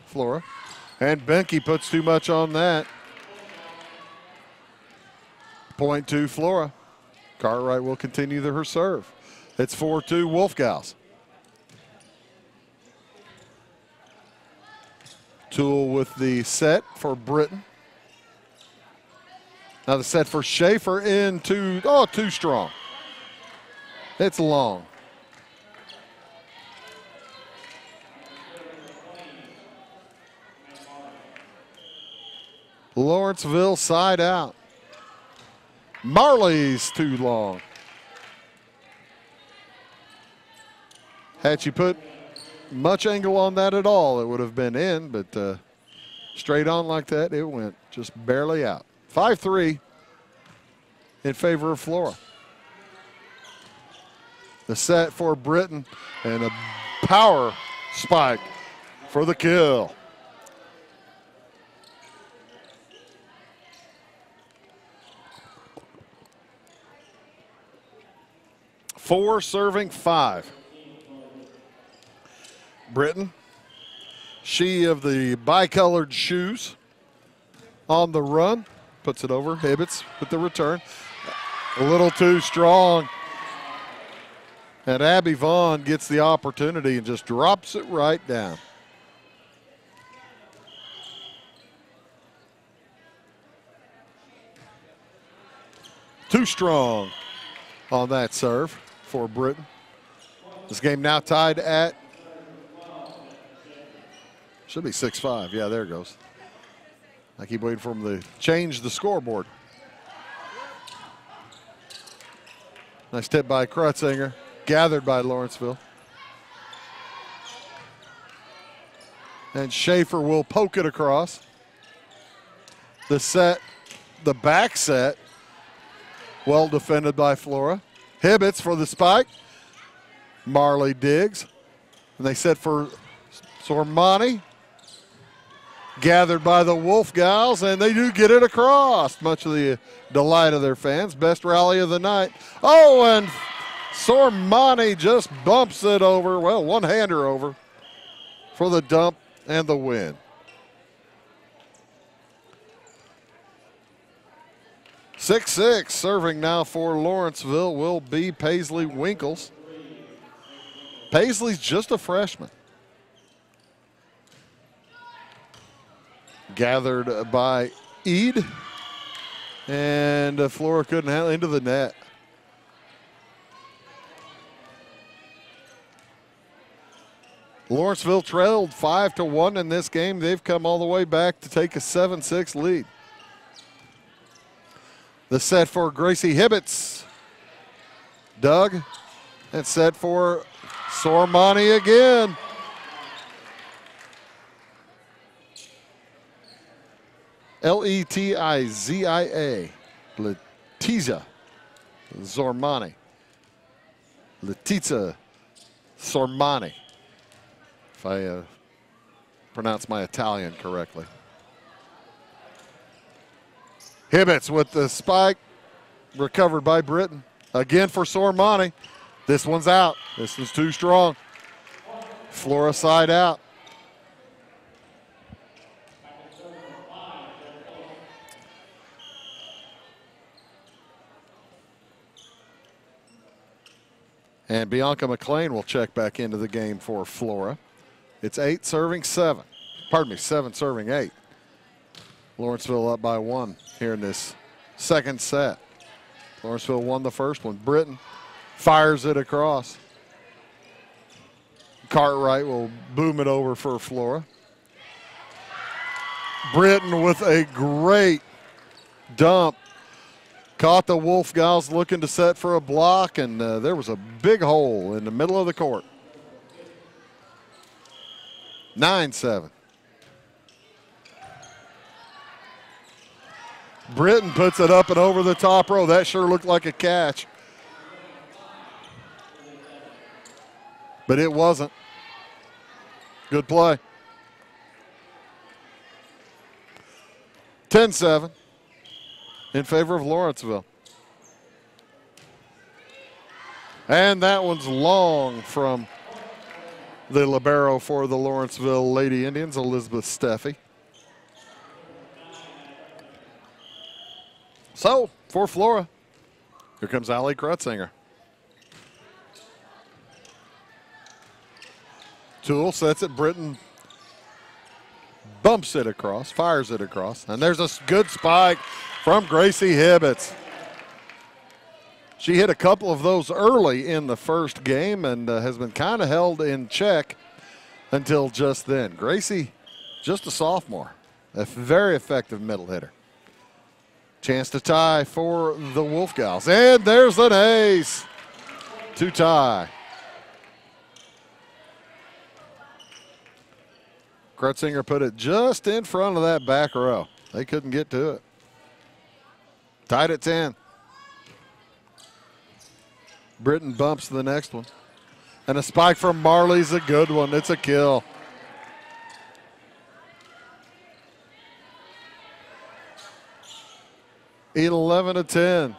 Flora. And Benke puts too much on that. Point to Flora. Cartwright will continue her serve. It's 4-2 Wolfgals. Tool with the set for Britton. Now the set for Schaefer into, too strong. It's long. Lawrenceville side out. Marley's too long. Had she put much angle on that at all, it would have been in, but straight on like that, it went just barely out. 5-3 in favor of Flora. The set for Britton and a power spike for the kill. Four serving 5. Britton, she of the bicolored shoes on the run, puts it over. Hibbets with the return. A little too strong. And Abby Vaughn gets the opportunity and just drops it right down. Too strong on that serve for Britton. This game now tied at, should be 6-5. Yeah, there it goes. I keep waiting for them to change the scoreboard. Nice tip by Krutzinger, gathered by Lawrenceville. And Schaefer will poke it across. The set, the back set, well defended by Flora. Hibbets for the spike. Marley digs. And they set for Sormani. Gathered by the Wolfgals, and they do get it across, much of the delight of their fans. Best rally of the night. Oh, and Sormani just bumps it over, well, one-hander over for the dump and the win. 6-6, serving now for Lawrenceville will be Paisley Winkles. Paisley's just a freshman. Gathered by Eid, and Flora couldn't handle into the net. Lawrenceville trailed 5-1 in this game. They've come all the way back to take a 7-6 lead. The set for Gracie Hibbets. Doug, and set for Sormani again. Letizia. Letizia Sormani. Letizia Sormani, if I pronounce my Italian correctly. Hibbets with the spike, recovered by Britton. Again for Sormani. This one's out. This one's too strong. Flora side out. And Bianca McLean will check back into the game for Flora. It's 8 serving 7. Pardon me, 7 serving 8. Lawrenceville up by 1 here in this second set. Lawrenceville won the first one. Britton fires it across. Cartwright will boom it over for Flora. Britton with a great dump. Caught the Wolf Gals looking to set for a block, and there was a big hole in the middle of the court. 9-7. Britton puts it up and over the top row. That sure looked like a catch. But it wasn't. Good play. 10-7. In favor of Lawrenceville. And that one's long from the libero for the Lawrenceville Lady Indians, Elizabeth Steffi. So, for Flora, here comes Allie Krutzinger. Toole sets it, Britton bumps it across, fires it across, and there's a good spike from Gracie Hibbets. She hit a couple of those early in the first game and has been kind of held in check until just then. Gracie, just a sophomore, a very effective middle hitter. Chance to tie for the Wolf Gals. And there's an ace to tie. Krutzinger put it just in front of that back row. They couldn't get to it. Tied at 10. Britton bumps the next one. And a spike from Marley's a good one. It's a kill. Eight 11-10.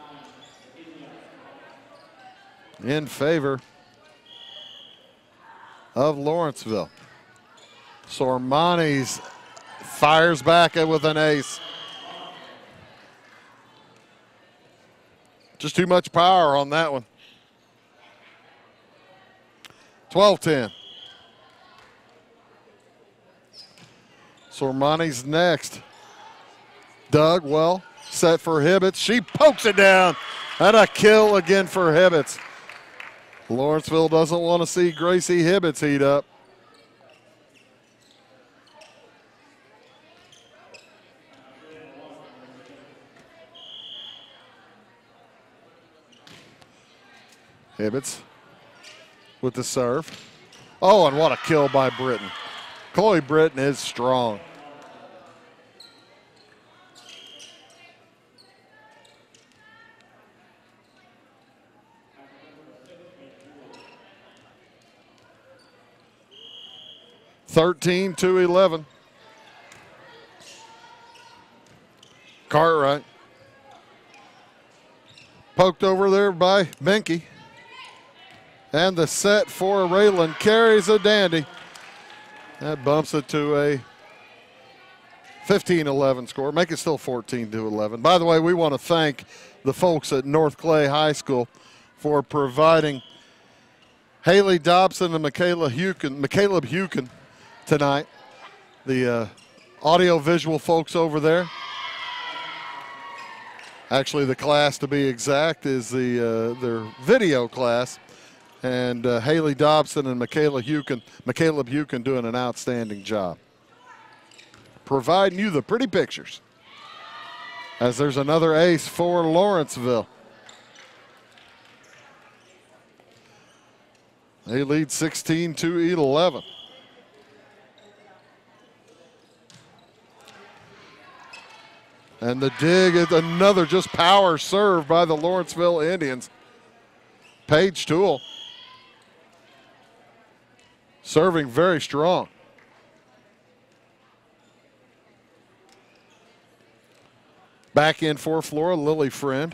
In favor of Lawrenceville. Sormani's fires back with an ace. Just too much power on that one. 12-10. Sormani's next. Doug, well, set for Hibbets. She pokes it down. And a kill again for Hibbets. Lawrenceville doesn't want to see Gracie Hibbets heat up. Hibbets with the serve. Oh, and what a kill by Britton. Chloe Britton is strong. Thirteen to 11. Cartwright. Poked over there by Benke. And the set for Raylan carries a dandy. That bumps it to a 15-11 score. Make it still 14-11. By the way, we want to thank the folks at North Clay High School for providing Haley Dobson and Caleb Hukin tonight. The audio-visual folks over there. Actually, the class, to be exact, is their video class. And Haley Dobson and Caleb Hukin doing an outstanding job. Providing you the pretty pictures. As there's another ace for Lawrenceville. They lead 16-11. And the dig is another just power serve by the Lawrenceville Indians. Paige Toole serving very strong. Back in for Flora, Lily Friend.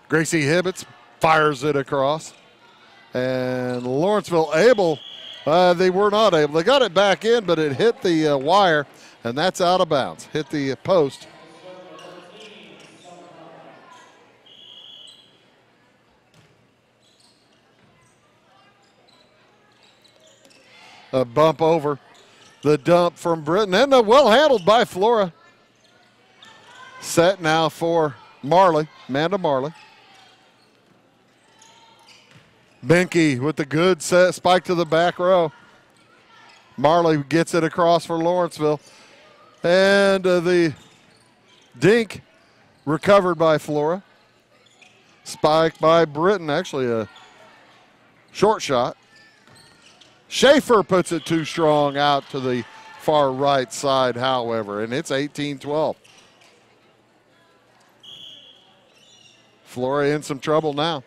Gracie Hibbets fires it across. And Lawrenceville able, they were not able. They got it back in, but it hit the wire, and that's out of bounds. Hit the post. A bump over the dump from Britton, and well handled by Flora. Set now for Marley, Amanda Marley. Benke with the good set spike to the back row. Marley gets it across for Lawrenceville. And the dink recovered by Flora. Spike by Britton, actually a short shot. Schaefer puts it too strong out to the far right side, however, and it's 18-12. Flora in some trouble now.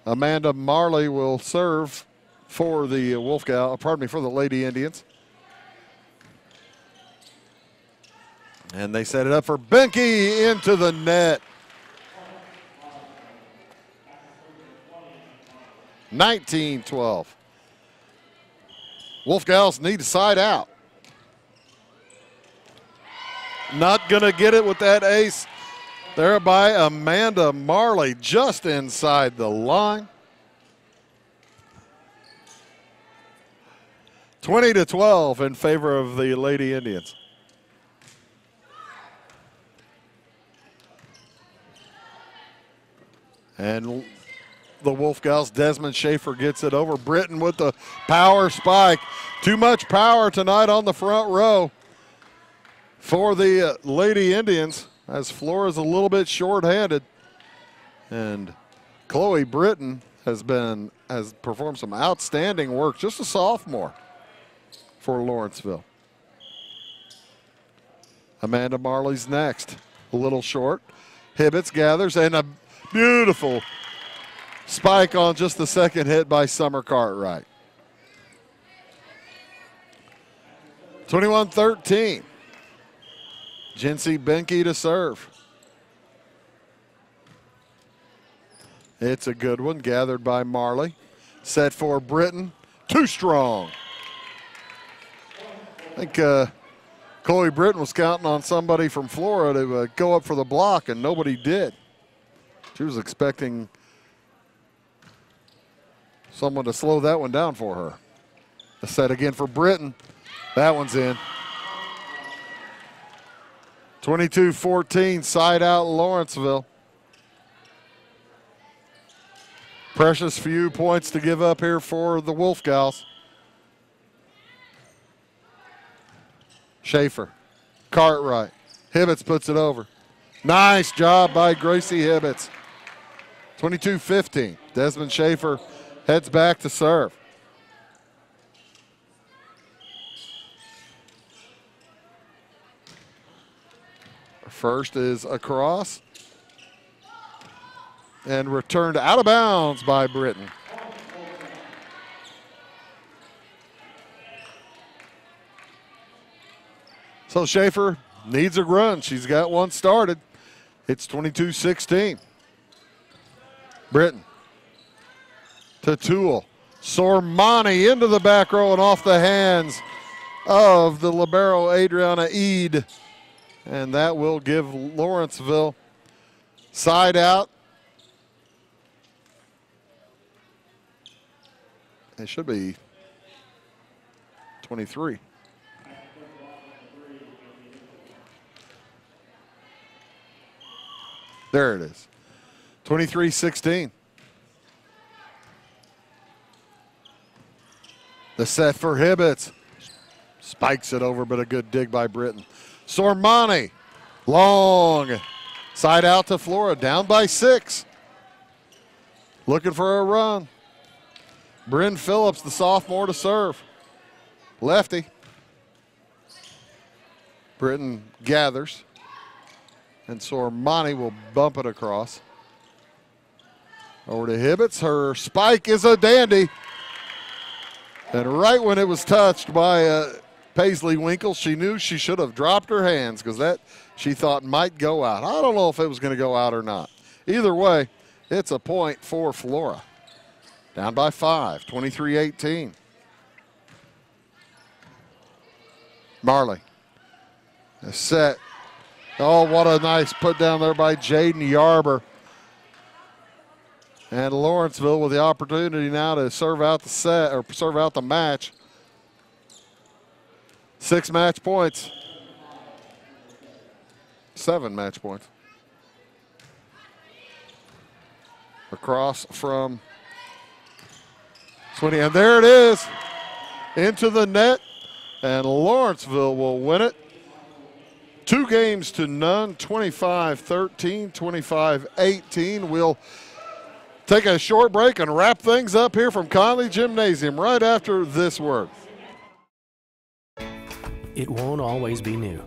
Amanda Marley will serve for the for the Lady Indians. And they set it up for Benke into the net. 19-12. Wolf Gals need to side out. Not going to get it with that ace there by Amanda Marley, just inside the line. 20-12 in favor of the Lady Indians. And the Wolf Gals, Desmond Schaefer gets it over. Britton with the power spike. Too much power tonight on the front row for the Lady Indians, as Flora's a little bit short-handed. And Chloe Britton has performed some outstanding work, just a sophomore for Lawrenceville. Amanda Marley's next. A little short. Hibbets gathers, and a beautiful spike on just the second hit by Summer Cartwright. 21-13. Jinsey Benke to serve. It's a good one, gathered by Marley. Set for Britton, too strong. I think Chloe Britton was counting on somebody from Flora to go up for the block, and nobody did. She was expecting someone to slow that one down for her. A set again for Britton. That one's in. 22-14, side out Lawrenceville. Precious few points to give up here for the Wolf Gals. Schaefer, Cartwright, Hibbets puts it over. Nice job by Gracie Hibbets. 22-15, Desmond Schaefer heads back to serve. First is across and returned out of bounds by Britton. So Schaefer needs a run. She's got one started. It's 22-16. Britton to Toole. Sormani into the back row and off the hands of the libero Adriana Eade. And that will give Lawrenceville side out. It should be 23. There it is. 23-16. The set for Hibbets. Spikes it over, but a good dig by Britton. Sormani, long. Side out to Flora, down by 6. Looking for a run. Bryn Phillips, the sophomore, to serve. Lefty. Britton gathers. And Sormani will bump it across. Over to Hibbets. Her spike is a dandy. And right when it was touched by Paisley Winkle, she knew she should have dropped her hands because that she thought might go out. I don't know if it was going to go out or not. Either way, it's a point for Flora. Down by 5, 23-18. Marley. A set. Oh, what a nice put down there by Jaden Yarber. And Lawrenceville with the opportunity now to serve out the set or serve out the match. 6 match points. 7 match points. Across from Sweeney, and there it is. Into the net, and Lawrenceville will win it. 2 games to none, 25-13, 25-18. We'll take a short break and wrap things up here from Conley Gymnasium right after this word. It won't always be new.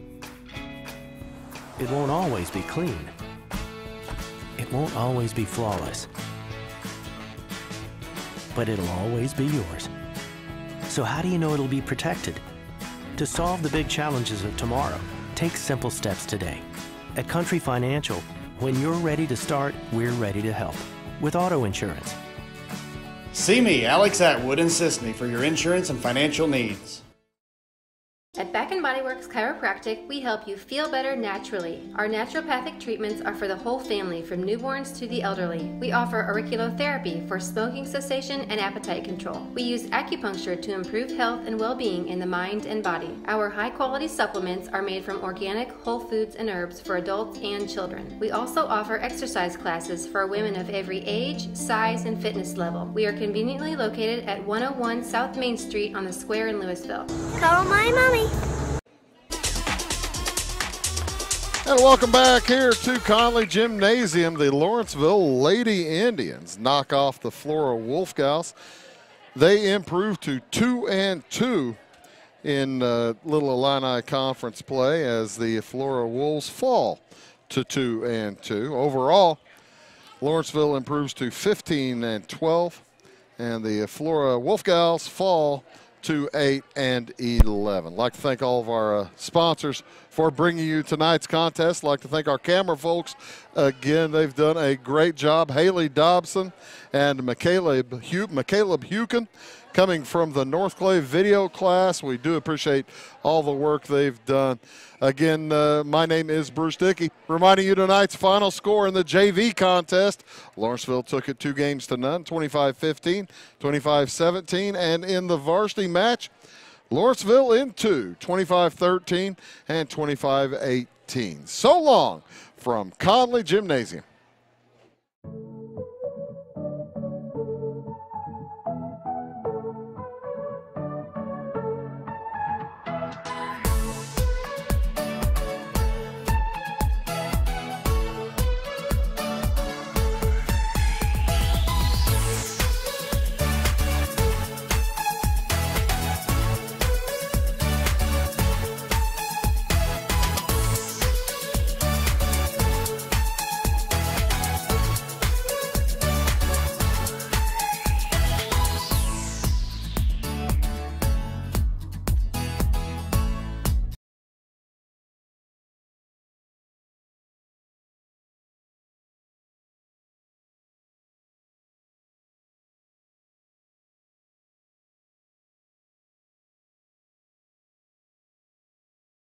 It won't always be clean. It won't always be flawless. But it'll always be yours. So how do you know it'll be protected? To solve the big challenges of tomorrow, take simple steps today. At Country Financial, when you're ready to start, we're ready to help. With auto insurance. See me, Alex Atwood in Sisney, for your insurance and financial needs. At Back & Body Works Chiropractic, we help you feel better naturally. Our naturopathic treatments are for the whole family, from newborns to the elderly. We offer auriculotherapy for smoking cessation and appetite control. We use acupuncture to improve health and well-being in the mind and body. Our high-quality supplements are made from organic, whole foods and herbs for adults and children. We also offer exercise classes for women of every age, size, and fitness level. We are conveniently located at 101 South Main Street on the Square in Louisville. Call my mommy. And welcome back here to Conley Gymnasium. The Lawrenceville Lady Indians knock off the Flora Wolfgals. They improve to 2-2 in Little Illini Conference play as the Flora Wolves fall to 2-2. Overall, Lawrenceville improves to 15-12, and the Flora Wolfgals fall to 8-11. I'd like to thank all of our sponsors for bringing you tonight's contest. I'd like to thank our camera folks. Again, they've done a great job. Haley Dobson and McCaleb Hukin coming from the Northclave video class. We do appreciate all the work they've done. Again, my name is Bruce Dickey. Reminding you tonight's final score in the JV contest. Lawrenceville took it 2 games to none, 25-15, 25-17. And in the varsity match, Lawrenceville in 2, 25-13 and 25-18. So long from Conley Gymnasium.